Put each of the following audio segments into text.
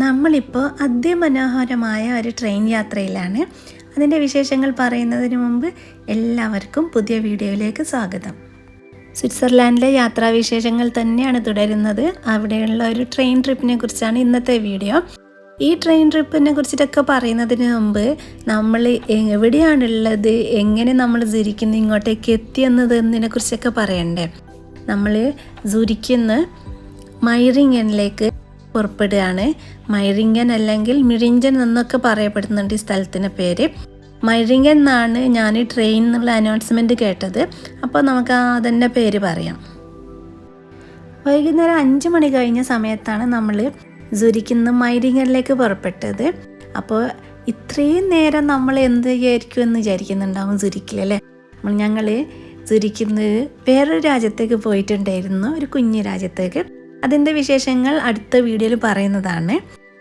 നമ്മളിപ്പോൾ അതിമനോഹരമായ ഒരു ട്രെയിൻ യാത്രയിലാണ്. അതിൻ്റെ വിശേഷങ്ങൾ പറയുന്നതിന് മുമ്പ് എല്ലാവർക്കും പുതിയ വീഡിയോയിലേക്ക് സ്വാഗതം. സ്വിറ്റ്സർലാൻഡിലെ യാത്രാവിശേഷങ്ങൾ തന്നെയാണ് തുടരുന്നത്. അവിടെയുള്ള ഒരു ട്രെയിൻ ട്രിപ്പിനെ കുറിച്ചാണ് ഇന്നത്തെ വീഡിയോ. ഈ ട്രെയിൻ ട്രിപ്പിനെ കുറിച്ചിട്ടൊക്കെ പറയുന്നതിന് മുമ്പ് നമ്മൾ എവിടെയാണുള്ളത്, എങ്ങനെ നമ്മൾ സൂരിക്കിന്ന് ഇങ്ങോട്ടേക്ക് എത്തിയെന്നതിനെ കുറിച്ചൊക്കെ പറയണ്ടേ. നമ്മൾ സൂരിക്കിന്ന് മൈറിംഗനിലേക്ക് പുറപ്പെടുകയാണ്. മൈറിംഗൻ അല്ലെങ്കിൽ മിറിഞ്ചൻ എന്നൊക്കെ പറയപ്പെടുന്നുണ്ട് ഈ സ്ഥലത്തിൻ്റെ പേര്. മൈറിംഗൻ എന്നാണ് ഞാൻ ട്രെയിൻ എന്നുള്ള അനൗൺസ്മെൻറ്റ് കേട്ടത്. അപ്പോൾ നമുക്ക് അതിൻ്റെ പേര് പറയാം. വൈകുന്നേരം 5 മണി കഴിഞ്ഞ സമയത്താണ് നമ്മൾ സൂരിക്കിന്ന് മൈറിംഗനിലേക്ക് പുറപ്പെട്ടത്. അപ്പോൾ ഇത്രയും നേരം നമ്മൾ എന്ത് വിചാരിക്കും എന്ന് വിചാരിക്കുന്നുണ്ടാവും സൂരിക്കിലല്ലേ. ഞങ്ങൾ സൂരിക്കിന്ന് വേറൊരു രാജ്യത്തേക്ക് പോയിട്ടുണ്ടായിരുന്നു, ഒരു കുഞ്ഞു രാജ്യത്തേക്ക്. അതിൻ്റെ വിശേഷങ്ങൾ അടുത്ത വീഡിയോയിൽ പറയുന്നതാണ്.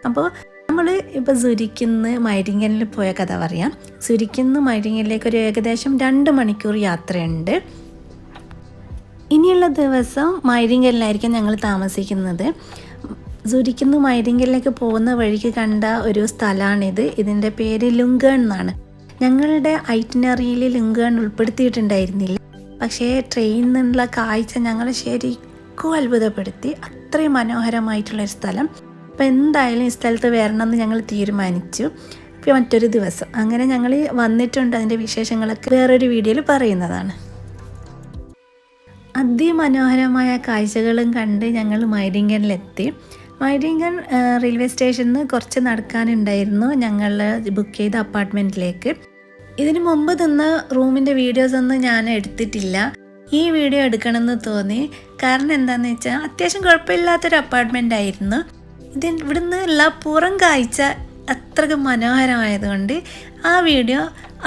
അപ്പോൾ നമ്മൾ ഇപ്പോൾ സൂരിക്കിന്ന് മൈറിംഗനിൽ പോയ കഥ പറയാം. സൂരിക്കിന്ന് മൈറിംഗനിലേക്ക് ഒരു ഏകദേശം 2 മണിക്കൂർ യാത്രയുണ്ട്. ഇനിയുള്ള ദിവസം മൈറിംഗനിലായിരിക്കും ഞങ്ങൾ താമസിക്കുന്നത്. സൂരിക്കിന്ന് മൈറിംഗനിലേക്ക് പോകുന്ന വഴിക്ക് കണ്ട ഒരു സ്ഥലമാണിത്. ഇതിൻ്റെ പേര് ലുങ്കേൺ എന്നാണ്. ഞങ്ങളുടെ ഐറ്റിനറിയിൽ ലുങ്കേൺ ഉൾപ്പെടുത്തിയിട്ടുണ്ടായിരുന്നില്ല. പക്ഷേ ട്രെയിനിൽ നിന്നുള്ള കാഴ്ച ഞങ്ങൾ ശരിക്കും അത്ഭുതപ്പെടുത്തി. അത്രയും മനോഹരമായിട്ടുള്ളൊരു സ്ഥലം. അപ്പോൾ എന്തായാലും ഈ സ്ഥലത്ത് വരണമെന്ന് ഞങ്ങൾ തീരുമാനിച്ചു. ഇപ്പോൾ മറ്റൊരു ദിവസം അങ്ങനെ ഞങ്ങൾ വന്നിട്ടുണ്ട്. അതിൻ്റെ വിശേഷങ്ങളൊക്കെ വേറൊരു വീഡിയോയിൽ പറയുന്നതാണ്. അതിമനോഹരമായ കാഴ്ചകളും കണ്ട് ഞങ്ങൾ മൈറിംഗനിലെത്തി. മൈറിംഗൻ റെയിൽവേ സ്റ്റേഷനിൽ നിന്ന് കുറച്ച് നടക്കാനുണ്ടായിരുന്നു ഞങ്ങൾ ബുക്ക് ചെയ്ത അപ്പാർട്ട്മെൻറ്റിലേക്ക്. ഇതിനു മുമ്പ് നിന്ന റൂമിൻ്റെ വീഡിയോസൊന്നും ഞാൻ എടുത്തിട്ടില്ല. ഈ വീഡിയോ എടുക്കണമെന്ന് തോന്നി. കാരണം എന്താണെന്ന് വെച്ചാൽ അത്യാവശ്യം കുഴപ്പമില്ലാത്തൊരു അപ്പാർട്ട്മെൻ്റ് ആയിരുന്നു. ഇവിടുന്ന് ഉള്ള പുറം കാഴ്ച അത്രയ്ക്ക് മനോഹരമായതുകൊണ്ട്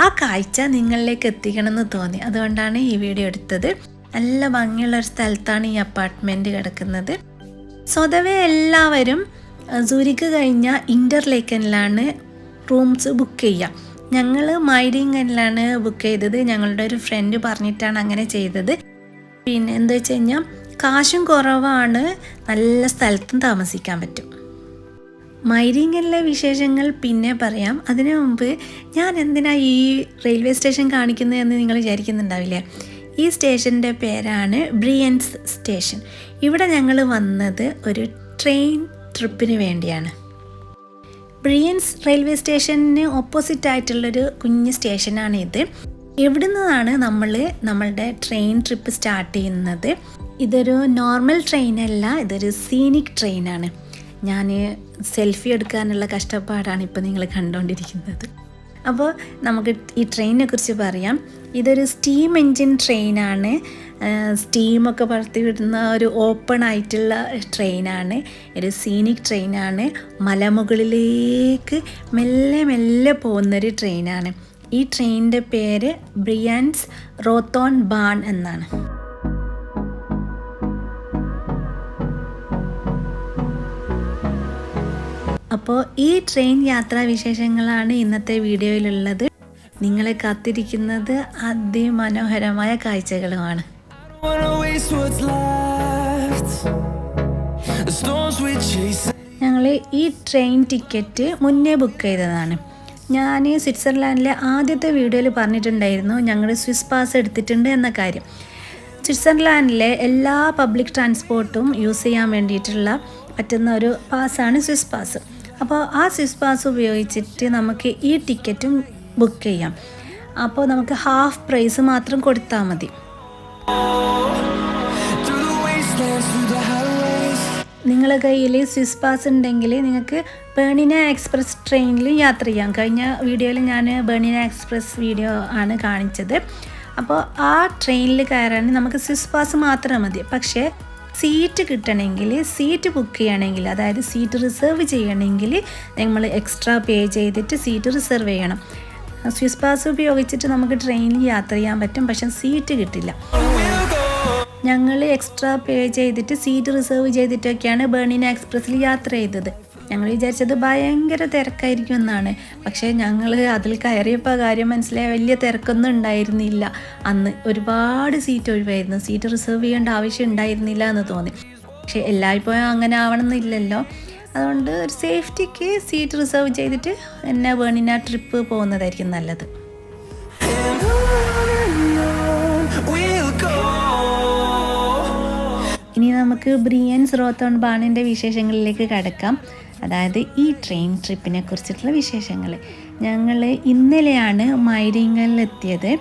ആ കാഴ്ച നിങ്ങളിലേക്ക് എത്തിക്കണമെന്ന് തോന്നി. അതുകൊണ്ടാണ് ഈ വീഡിയോ എടുത്തത്. നല്ല ഭംഗിയുള്ളൊരു സ്ഥലത്താണ് ഈ അപ്പാർട്ട്മെൻറ്റ് കിടക്കുന്നത്. സ്വതവേ എല്ലാവരും സൂരിക്ക് കഴിഞ്ഞ ഇൻ്റർലേക്കനിലാണ് റൂംസ് ബുക്ക് ചെയ്യുക. ഞങ്ങൾ മൈറിംഗനിലാണ് ബുക്ക് ചെയ്തത്. ഞങ്ങളുടെ ഒരു ഫ്രണ്ട് പറഞ്ഞിട്ടാണ് അങ്ങനെ ചെയ്തത്. പിന്നെ എന്താ വെച്ച് കഴിഞ്ഞാൽ കാശും കുറവാണ്, നല്ല സ്ഥലത്തും താമസിക്കാൻ പറ്റും. മൈറിംഗനിലെ വിശേഷങ്ങൾ പിന്നെ പറയാം. അതിനു മുമ്പ് ഞാൻ എന്തിനാ ഈ റെയിൽവേ സ്റ്റേഷൻ കാണിക്കുന്നതെന്ന് നിങ്ങൾ വിചാരിക്കുന്നുണ്ടാവില്ലേ. ഈ സ്റ്റേഷൻ്റെ പേരാണ് ബ്രിയൻസ് സ്റ്റേഷൻ. ഇവിടെ ഞങ്ങൾ വന്നത് ഒരു ട്രെയിൻ ട്രിപ്പിന് വേണ്ടിയാണ്. ബ്രിയൻസ് റെയിൽവേ സ്റ്റേഷന് ഓപ്പോസിറ്റ് ആയിട്ടുള്ളൊരു കുഞ്ഞ് സ്റ്റേഷനാണ് ഇത്. ഇവിടെ നിന്നാണ് നമ്മളുടെ ട്രെയിൻ ട്രിപ്പ് സ്റ്റാർട്ട് ചെയ്യുന്നത്. ഇതൊരു നോർമൽ ട്രെയിനല്ല, ഇതൊരു സീനിക് ട്രെയിനാണ്. ഞാൻ സെൽഫി എടുക്കാനുള്ള കഷ്ടപ്പാടാണ് ഇപ്പോൾ നിങ്ങൾ കണ്ടുകൊണ്ടിരിക്കുന്നത്. അപ്പോൾ നമുക്ക് ഈ ട്രെയിനിനെ കുറിച്ച് പറയാം. ഇതൊരു സ്റ്റീം എൻജിൻ ട്രെയിനാണ്. സ്റ്റീമൊക്കെ പറത്തി വിടുന്ന ഒരു ഓപ്പൺ ആയിട്ടുള്ള ട്രെയിനാണ്. ഒരു സീനിക് ട്രെയിനാണ്. മലമുകളിലേക്ക് മെല്ലെ മെല്ലെ പോകുന്നൊരു ട്രെയിനാണ്. ഈ ട്രെയിനിൻ്റെ പേര് ബ്രിയൻസ് റോത്തോൺ ബാൺ എന്നാണ്. അപ്പോൾ ഈ ട്രെയിൻ യാത്രാ വിശേഷങ്ങളാണ് ഇന്നത്തെ വീഡിയോയിലുള്ളത്. നിങ്ങളെ കാത്തിരിക്കുന്നത് അതിമനോഹരമായ കാഴ്ചകളുമാണ്. ഞങ്ങൾ ഈ ട്രെയിൻ ടിക്കറ്റ് മുന്നേ ബുക്ക് ചെയ്തതാണ്. ഞാൻ സ്വിറ്റ്സർലാൻഡിലെ ആദ്യത്തെ വീഡിയോയിൽ പറഞ്ഞിട്ടുണ്ടായിരുന്നു ഞങ്ങൾ സ്വിസ് പാസ് എടുത്തിട്ടുണ്ട് എന്ന കാര്യം. സ്വിറ്റ്സർലാൻഡിലെ എല്ലാ പബ്ലിക് ട്രാൻസ്പോർട്ടും യൂസ് ചെയ്യാൻ വേണ്ടിയിട്ടുള്ള പറ്റുന്ന ഒരു പാസ്സാണ് സ്വിസ് പാസ്. അപ്പോൾ ആ സ്വിസ് പാസ് ഉപയോഗിച്ചിട്ട് നമുക്ക് ഈ ടിക്കറ്റും ബുക്ക് ചെയ്യാം. അപ്പോൾ നമുക്ക് ഹാഫ് പ്രൈസ് മാത്രം കൊടുത്താൽ മതി. നിങ്ങളുടെ കയ്യിൽ സ്വിസ് പാസ് ഉണ്ടെങ്കിൽ നിങ്ങൾക്ക് ബേണിന എക്സ്പ്രസ് ട്രെയിനിൽ യാത്ര ചെയ്യാം. കഴിഞ്ഞ വീഡിയോയിൽ ഞാൻ ബേണിന എക്സ്പ്രസ് വീഡിയോ ആണ് കാണിച്ചത്. അപ്പോൾ ആ ട്രെയിനിൽ കയറാൻ നമുക്ക് സ്വിസ് പാസ് മാത്രം മതി. പക്ഷേ സീറ്റ് കിട്ടണമെങ്കിൽ, സീറ്റ് ബുക്ക് ചെയ്യണമെങ്കിൽ, അതായത് സീറ്റ് റിസർവ് ചെയ്യണമെങ്കിൽ നമ്മൾ എക്സ്ട്രാ പേ ചെയ്തിട്ട് സീറ്റ് റിസർവ് ചെയ്യണം. സ്വിസ് പാസ് ഉപയോഗിച്ചിട്ട് നമുക്ക് ട്രെയിനിൽ യാത്ര ചെയ്യാൻ പറ്റും, പക്ഷെ സീറ്റ് കിട്ടില്ല. ഞങ്ങൾ എക്സ്ട്രാ പേ ചെയ്തിട്ട് സീറ്റ് റിസർവ് ചെയ്തിട്ടൊക്കെയാണ് ബേണിന എക്സ്പ്രസ്സിൽ യാത്ര ചെയ്തത്. ഞങ്ങൾ വിചാരിച്ചത് ഭയങ്കര തിരക്കായിരിക്കും എന്നാണ്. പക്ഷേ ഞങ്ങൾ അതിൽ കയറിയപ്പോൾ കാര്യം മനസ്സിലായ വലിയ തിരക്കൊന്നും ഉണ്ടായിരുന്നില്ല. അന്ന് ഒരുപാട് സീറ്റ് ഒഴിവായിരുന്നു. സീറ്റ് റിസർവ് ചെയ്യേണ്ട ആവശ്യം ഉണ്ടായിരുന്നില്ല എന്ന് തോന്നി. പക്ഷേ എല്ലായ്പ്പോഴും അങ്ങനെ ആവണമെന്നില്ലല്ലോ. അതുകൊണ്ട് ഒരു സേഫ്റ്റിക്ക് സീറ്റ് റിസർവ് ചെയ്തിട്ട് എന്നെ വേണിന ട്രിപ്പ് പോകുന്നതായിരിക്കും നല്ലത്. ഇനി നമുക്ക് ബ്രിയൻസ് റോത്തോൺ ബാണിൻ്റെ വിശേഷങ്ങളിലേക്ക് കടക്കാം. അതായത് ഈ ട്രെയിൻ ട്രിപ്പിനെ കുറിച്ചിട്ടുള്ള വിശേഷങ്ങൾ. ഞങ്ങൾ ഇന്നലെയാണ് മൈരിങ്ങലിലെത്തിയത്.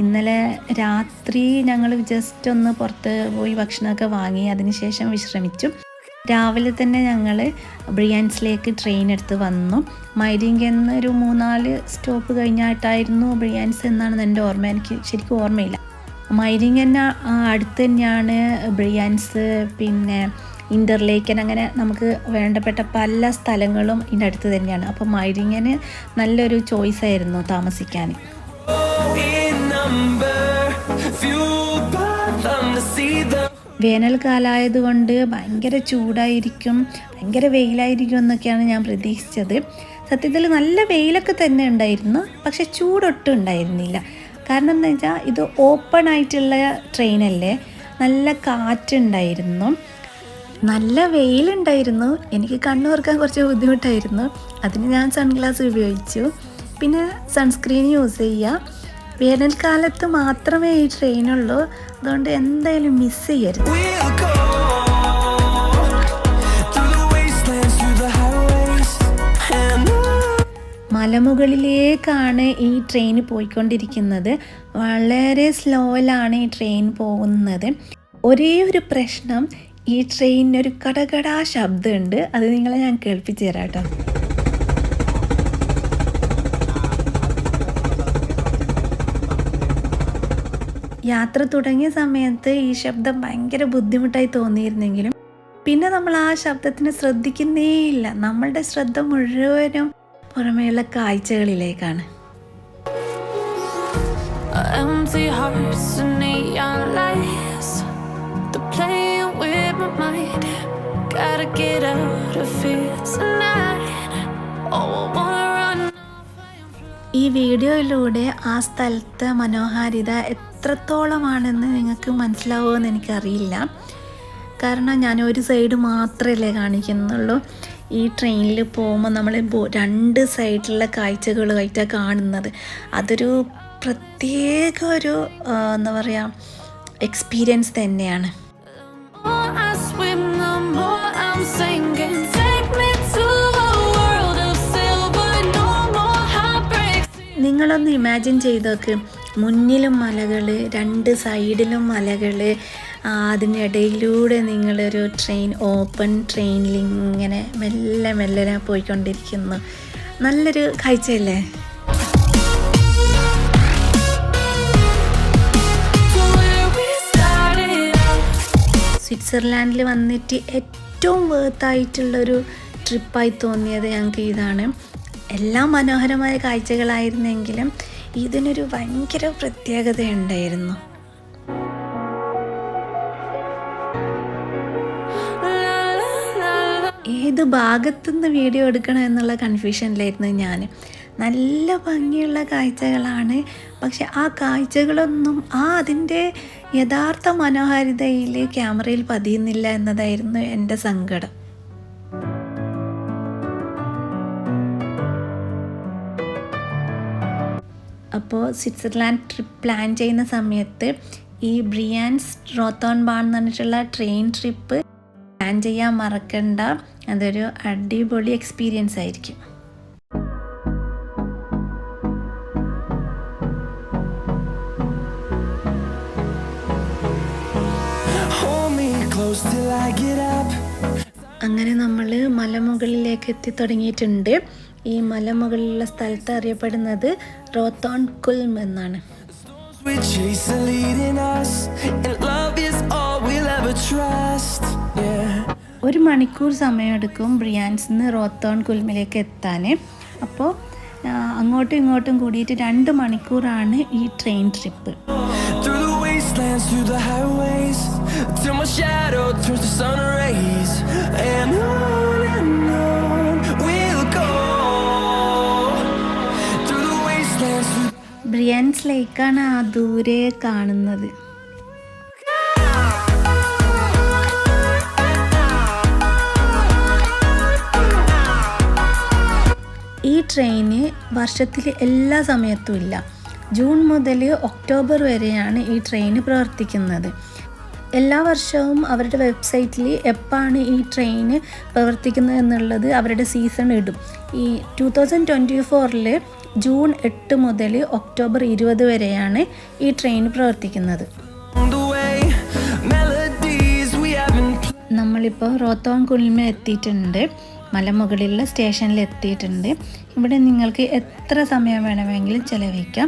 ഇന്നലെ രാത്രി ഞങ്ങൾ ജസ്റ്റ് ഒന്ന് പുറത്ത് പോയി ഭക്ഷണമൊക്കെ വാങ്ങി അതിനുശേഷം വിശ്രമിച്ചു. രാവിലെ തന്നെ ഞങ്ങൾ ബ്രിയാൻസിലേക്ക് ട്രെയിൻ എടുത്ത് വന്നു. മൈരിങ്കെന്ന് ഒരു 3-4 സ്റ്റോപ്പ് കഴിഞ്ഞായിട്ടായിരുന്നു ബ്രിയാൻസ് എന്നാണ് എൻ്റെ ഓർമ്മ. എനിക്ക് ശരിക്കും ഓർമ്മയില്ല. മൈരിങ്കന് അടുത്ത് തന്നെയാണ് ബ്രിയാൻസ്, പിന്നെ ഇൻ്റർലേക്കൻ, അങ്ങനെ നമുക്ക് വേണ്ടപ്പെട്ട പല സ്ഥലങ്ങളും ഇതിൻ്റെ അടുത്ത് തന്നെയാണ്. അപ്പോൾ മൈരിങ്ങന് നല്ലൊരു ചോയ്സായിരുന്നു താമസിക്കാൻ. വേനൽക്കാലമായതുകൊണ്ട് ഭയങ്കര ചൂടായിരിക്കും, ഭയങ്കര വെയിലായിരിക്കും എന്നൊക്കെയാണ് ഞാൻ പ്രതീക്ഷിച്ചത്. സത്യത്തിൽ നല്ല വെയിലൊക്കെ തന്നെ ഉണ്ടായിരുന്നു, പക്ഷെ ചൂടൊട്ടും ഉണ്ടായിരുന്നില്ല. കാരണം എന്താ വെച്ചാൽ ഇത് ഓപ്പൺ ആയിട്ടുള്ള ട്രെയിനല്ലേ, നല്ല കാറ്റുണ്ടായിരുന്നു, നല്ല വെയിലുണ്ടായിരുന്നു. എനിക്ക് കണ്ണു തുറക്കാൻ കുറച്ച് ബുദ്ധിമുട്ടായിരുന്നു. അതിന് ഞാൻ സൺഗ്ലാസ് ഉപയോഗിച്ചു. പിന്നെ സൺസ്ക്രീൻ യൂസ് ചെയ്യുക. വേനൽക്കാലത്ത് മാത്രമേ ഈ ട്രെയിനുള്ളൂ, അതുകൊണ്ട് എന്തായാലും മിസ് ചെയ്യരുത്. മലമുകളിലേക്കാണ് ഈ ട്രെയിൻ പോയിക്കൊണ്ടിരിക്കുന്നത്. വളരെ സ്ലോയിലാണ് ഈ ട്രെയിൻ പോകുന്നത്. ഒരേ ഒരു പ്രശ്നം, ഈ ട്രെയിനിനൊരു കടകടാ ശബ്ദമുണ്ട്. അത് നിങ്ങളെ ഞാൻ കേൾപ്പിച്ചു തരാം കേട്ടോ. യാത്ര തുടങ്ങിയ സമയത്ത് ഈ ശബ്ദം ഭയങ്കര ബുദ്ധിമുട്ടായി തോന്നിയിരുന്നെങ്കിലും പിന്നെ നമ്മൾ ആ ശബ്ദത്തിന് ശ്രദ്ധിക്കുന്നേയില്ല. നമ്മളുടെ ശ്രദ്ധ മുഴുവനും പുറമേയുള്ള കാഴ്ചകളിലേക്കാണ്. ഈ വീഡിയോയിലൂടെ ആ സ്ഥലത്തെ മനോഹാരിത എത്രത്തോളമാണെന്ന് നിങ്ങൾക്ക് മനസ്സിലാവുമെന്ന് എനിക്കറിയില്ല. കാരണം ഞാൻ ഒരു സൈഡ് മാത്രമല്ലേ കാണിക്കുന്നുള്ളൂ. ഈ ട്രെയിനിൽ പോകുമ്പോൾ നമ്മൾ 2 സൈഡിലുള്ള കാഴ്ചകളായിട്ടാണ് കാണുന്നത്. അതൊരു പ്രത്യേക ഒരു എന്താ പറയുക എക്സ്പീരിയൻസ് തന്നെയാണ്. നിങ്ങളൊന്ന് ഇമാജിൻ ചെയ്തോക്ക്, മുന്നിലും മലകൾ, 2 സൈഡിലും മലകൾ, അതിനിടയിലൂടെ നിങ്ങളൊരു ട്രെയിൻ, ഓപ്പൺ ട്രെയിനിൽ ഇങ്ങനെ മെല്ലെ മെല്ലെ പോയിക്കൊണ്ടിരിക്കുന്നു. നല്ലൊരു കാഴ്ചയല്ലേ? സ്വിറ്റ്സർലാൻഡിൽ വന്നിട്ട് ഏറ്റവും വേർത്തായിട്ടുള്ളൊരു ട്രിപ്പായി തോന്നിയത് ഞങ്ങൾക്ക് ഇതാണ്. എല്ലാം മനോഹരമായ കാഴ്ചകളായിരുന്നെങ്കിലും ഇതിനൊരു ഭയങ്കര പ്രത്യേകത ഉണ്ടായിരുന്നു. ഏത് ഭാഗത്തുനിന്ന് വീഡിയോ എടുക്കണം എന്നുള്ള കൺഫ്യൂഷനിലായിരുന്നു ഞാൻ. നല്ല ഭംഗിയുള്ള കാഴ്ചകളാണ്, പക്ഷെ ആ കാഴ്ചകളൊന്നും അതിൻ്റെ യഥാർത്ഥ മനോഹാരിതയിൽ ക്യാമറയിൽ പതിയുന്നില്ല എന്നതായിരുന്നു എൻ്റെ സങ്കടം. അപ്പോൾ സ്വിറ്റ്സർലാൻഡ് ട്രിപ്പ് പ്ലാൻ ചെയ്യുന്ന സമയത്ത് ഈ ബ്രിയാൻസ് റോത്തോൺ ബാൺ എന്ന് പറഞ്ഞിട്ടുള്ള ട്രെയിൻ ട്രിപ്പ് പ്ലാൻ ചെയ്യാൻ മറക്കണ്ട. അതൊരു അടിപൊളി എക്സ്പീരിയൻസ് ആയിരിക്കും. അങ്ങനെ നമ്മൾ മലമുകളിലേക്ക് എത്തി തുടങ്ങിയിട്ടുണ്ട്. ഈ മലമുകളിലുള്ള സ്ഥലത്ത് അറിയപ്പെടുന്നത് റോത്തോൺ കുൽം എന്നാണ്. ഒരു മണിക്കൂർ സമയമെടുക്കും ബ്രിയാൻസിന്ന് റോത്തോൺ കുൽമിലേക്ക് എത്താൻ. അപ്പോൾ അങ്ങോട്ടും ഇങ്ങോട്ടും കൂടിയിട്ട് 2 മണിക്കൂറാണ് ഈ ട്രെയിൻ ട്രിപ്പ്. ബ്രിയാൻസ് ലേക്കാണ് ആ ദൂരെ കാണുന്നത്. ട്രെയിന് വർഷത്തിൽ എല്ലാ സമയത്തും ഇല്ല. ജൂൺ മുതൽ ഒക്ടോബർ വരെയാണ് ഈ ട്രെയിൻ പ്രവർത്തിക്കുന്നത്. എല്ലാ വർഷവും അവരുടെ വെബ്സൈറ്റിൽ എപ്പോഴാണ് ഈ ട്രെയിൻ പ്രവർത്തിക്കുന്നത് എന്നുള്ളത് അവരുടെ സീസൺ ഇടും. ഈ 2024 ജൂൺ 8 മുതൽ ഒക്ടോബർ 20 വരെയാണ് ഈ ട്രെയിൻ പ്രവർത്തിക്കുന്നത്. നമ്മളിപ്പോൾ റോത്തോങ് കുൽമ എത്തിയിട്ടുണ്ട്. മലമുകളിലുള്ള സ്റ്റേഷനിൽ എത്തിയിട്ടുണ്ട്. ഇവിടെ നിങ്ങൾക്ക് എത്ര സമയം വേണമെങ്കിലും ചിലവഴിക്കാം.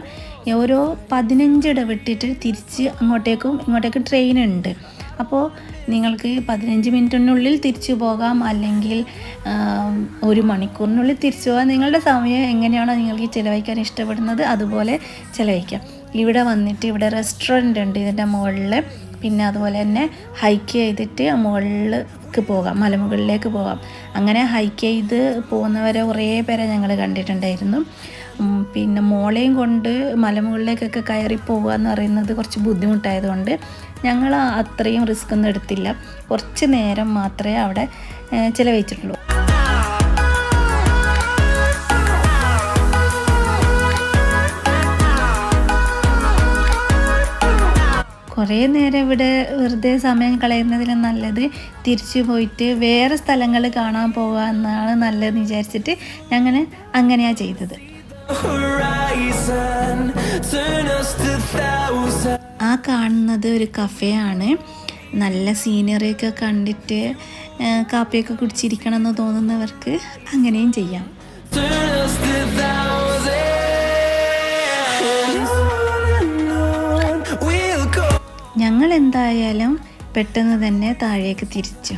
ഓരോ 15 ഇടവിട്ടിട്ട് തിരിച്ച് ഇങ്ങോട്ടേക്കും ട്രെയിൻ ഉണ്ട്. അപ്പോൾ നിങ്ങൾക്ക് 15 മിനിറ്റിനുള്ളിൽ തിരിച്ചു പോകാം, അല്ലെങ്കിൽ 1 മണിക്കൂറിനുള്ളിൽ തിരിച്ചു പോകാം. നിങ്ങളുടെ സമയം എങ്ങനെയാണോ നിങ്ങൾക്ക് ചിലവഴിക്കാൻ ഇഷ്ടപ്പെടുന്നത് അതുപോലെ ചിലവഴിക്കാം. ഇവിടെ വന്നിട്ട് ഇവിടെ റെസ്റ്റോറൻ്റ് ഉണ്ട് ഇതിൻ്റെ മുകളിൽ. പിന്നെ അതുപോലെ തന്നെ ഹൈക്ക് ചെയ്തിട്ട് മുകളിലേക്ക് പോകാം, മലമുകളിലേക്ക് പോകാം. അങ്ങനെ ഹൈക്ക് ചെയ്ത് പോകുന്നവരെ കുറേ പേരെ ഞങ്ങൾ കണ്ടിട്ടുണ്ടായിരുന്നു. പിന്നെ മോളെയും കൊണ്ട് മലമുകളിലേക്കൊക്കെ കയറി പോകുക എന്ന് പറയുന്നത് കുറച്ച് ബുദ്ധിമുട്ടായതുകൊണ്ട് ഞങ്ങൾ അത്രയും റിസ്ക് ഒന്നും എടുത്തില്ല. കുറച്ച് നേരം മാത്രമേ അവിടെ ചിലവഴിച്ചിട്ടുള്ളൂ. കുറേ നേരം ഇവിടെ വെറുതെ സമയം കളയുന്നതിലും നല്ലത് തിരിച്ചു പോയിട്ട് വേറെ സ്ഥലങ്ങൾ കാണാൻ പോകുക എന്നാണ് നല്ലതെന്ന് വിചാരിച്ചിട്ട് അങ്ങനെയാണ് ചെയ്തത്. ആ കാണുന്നത് ഒരു കഫേയാണ്. നല്ല സീനറിയൊക്കെ കണ്ടിട്ട് കാപ്പിയൊക്കെ കുടിച്ചിരിക്കണം എന്ന് തോന്നുന്നവർക്ക് അങ്ങനെയും ചെയ്യാം. ഞങ്ങൾ എന്തായാലും പെട്ടെന്ന് തന്നെ താഴേക്ക് തിരിച്ചു.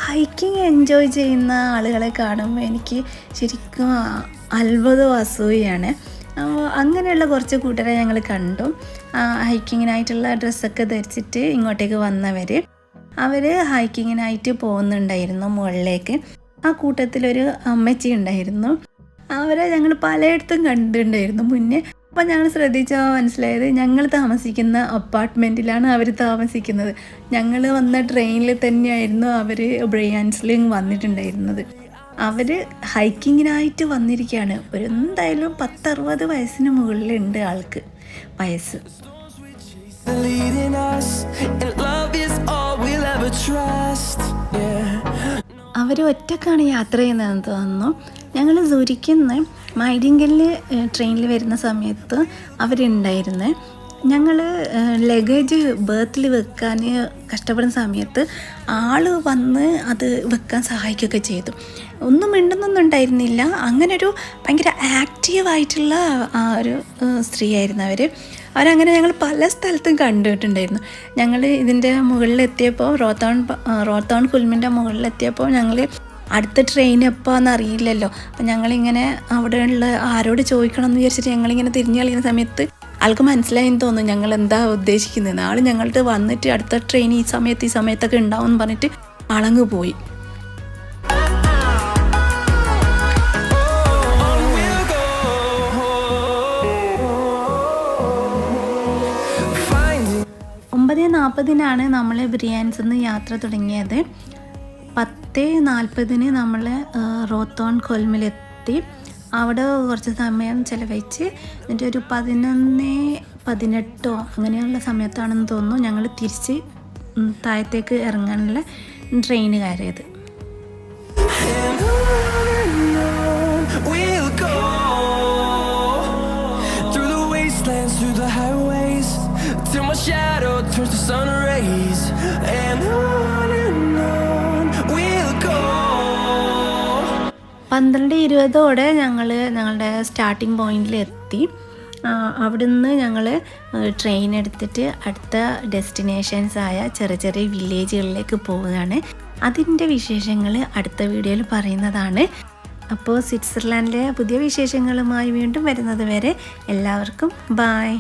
ഹൈക്കിങ് എൻജോയ് ചെയ്യുന്ന ആളുകളെ കാണുമ്പോൾ എനിക്ക് ശരിക്കും അത്ഭുതവും അസൂയാണ്. അങ്ങനെയുള്ള കുറച്ച് കൂട്ടരെ ഞങ്ങൾ കണ്ടു. ഹൈക്കിങ്ങിനായിട്ടുള്ള ഡ്രസ്സൊക്കെ ധരിച്ചിട്ട് ഇങ്ങോട്ടേക്ക് വന്നവർ ഹൈക്കിങ്ങിനായിട്ട് പോകുന്നുണ്ടായിരുന്നു മുകളിലേക്ക്. ആ കൂട്ടത്തിലൊരു അമ്മച്ചി ഉണ്ടായിരുന്നു. അവരെ ഞങ്ങൾ പലയിടത്തും കണ്ടിട്ടുണ്ടായിരുന്നു മുന്നേ. അപ്പോൾ ഞങ്ങൾ ശ്രദ്ധിച്ചാൽ മനസ്സിലായത് ഞങ്ങൾ താമസിക്കുന്ന അപ്പാർട്ട്മെൻറ്റിലാണ് അവർ താമസിക്കുന്നത്. ഞങ്ങൾ വന്ന ട്രെയിനിൽ തന്നെയായിരുന്നു അവർ ബ്രയാൻസിലും വന്നിട്ടുണ്ടായിരുന്നത്. അവർ ഹൈക്കിങ്ങിനായിട്ട് വന്നിരിക്കുകയാണ്. എന്തായാലും 10-60 വയസ്സിന് മുകളിലുണ്ട് ആൾക്ക് വയസ്സ്. അവർ ഒറ്റക്കാണ് യാത്ര ചെയ്യുന്നതെന്ന് തോന്നുന്നു. ഞങ്ങൾ സൂരിക്കിന്ന് മൈഡിങ്കലിൽ ട്രെയിനിൽ വരുന്ന സമയത്ത് അവരുണ്ടായിരുന്നു. ഞങ്ങൾ ലഗേജ് ബേർത്തിൽ വെക്കാൻ കഷ്ടപ്പെടുന്ന സമയത്ത് ആൾ വന്ന് അത് വെക്കാൻ സഹായിക്കുകയൊക്കെ ചെയ്തു. ഒന്നും മിണ്ടുന്നൊന്നും ഉണ്ടായിരുന്നില്ല. അങ്ങനൊരു ഭയങ്കര ആക്റ്റീവായിട്ടുള്ള ഒരു സ്ത്രീയായിരുന്നു അവരങ്ങനെ ഞങ്ങൾ പല സ്ഥലത്തും കണ്ടിട്ടുണ്ടായിരുന്നു. ഞങ്ങൾ ഇതിൻ്റെ മുകളിലെത്തിയപ്പോൾ റോത്തോൺ കുൽമിൻ്റെ മുകളിലെത്തിയപ്പോൾ ഞങ്ങൾ അടുത്ത ട്രെയിൻ എപ്പോഴാണെന്ന് അറിയില്ലല്ലോ. അപ്പം ഞങ്ങളിങ്ങനെ അവിടെയുള്ള ആരോട് ചോദിക്കണം എന്ന് വിചാരിച്ചിട്ട് ഞങ്ങളിങ്ങനെ തിരിഞ്ഞു കളിക്കുന്ന സമയത്ത് ആൾക്ക് മനസ്സിലായെന്ന് തോന്നുന്നു ഞങ്ങൾ എന്താ ഉദ്ദേശിക്കുന്നത്. ആൾ ഞങ്ങളുടെ വന്നിട്ട് അടുത്ത ട്രെയിൻ ഈ സമയത്തൊക്കെ ഉണ്ടാവും എന്ന് പറഞ്ഞിട്ട് ആളങ്ങ് പോയി. ഒമ്പത് 40 നമ്മൾ ബ്രിയാൻസിൽ നിന്ന് യാത്ര തുടങ്ങിയത്. 10:40 നമ്മൾ റോത്തോൺ കൊൽമിലെത്തി. അവിടെ കുറച്ച് സമയം ചിലവഴിച്ച് എന്നിട്ട് ഒരു 11:18 അങ്ങനെയുള്ള സമയത്താണെന്ന് തോന്നുന്നു ഞങ്ങൾ തിരിച്ച് താഴത്തേക്ക് ഇറങ്ങാനുള്ള ട്രെയിൻ കയറിയത്. Till my shadow turns to sun rays, and on we'll go. 12:20 ഞങ്ങളുടെ സ്റ്റാർട്ടിംഗ് പോയിന്റിൽ എത്തി. അവിടുന്ന് ഞങ്ങൾ ട്രെയിൻ എടുത്തിട്ട് അടുത്ത ഡെസ്റ്റിനേഷൻസായ ചെറിയ വില്ലേജുകളിലേക്ക് പോവുകയാണ്. അതിൻ്റെ വിശേഷങ്ങൾ അടുത്ത വീഡിയോയിൽ പറയുന്നതാണ്. അപ്പോൾ സ്വിറ്റ്സർലാൻഡിലെ പുതിയ വിശേഷങ്ങളുമായി വീണ്ടും വരുന്നത് വരെ എല്ലാവർക്കും ബായ്.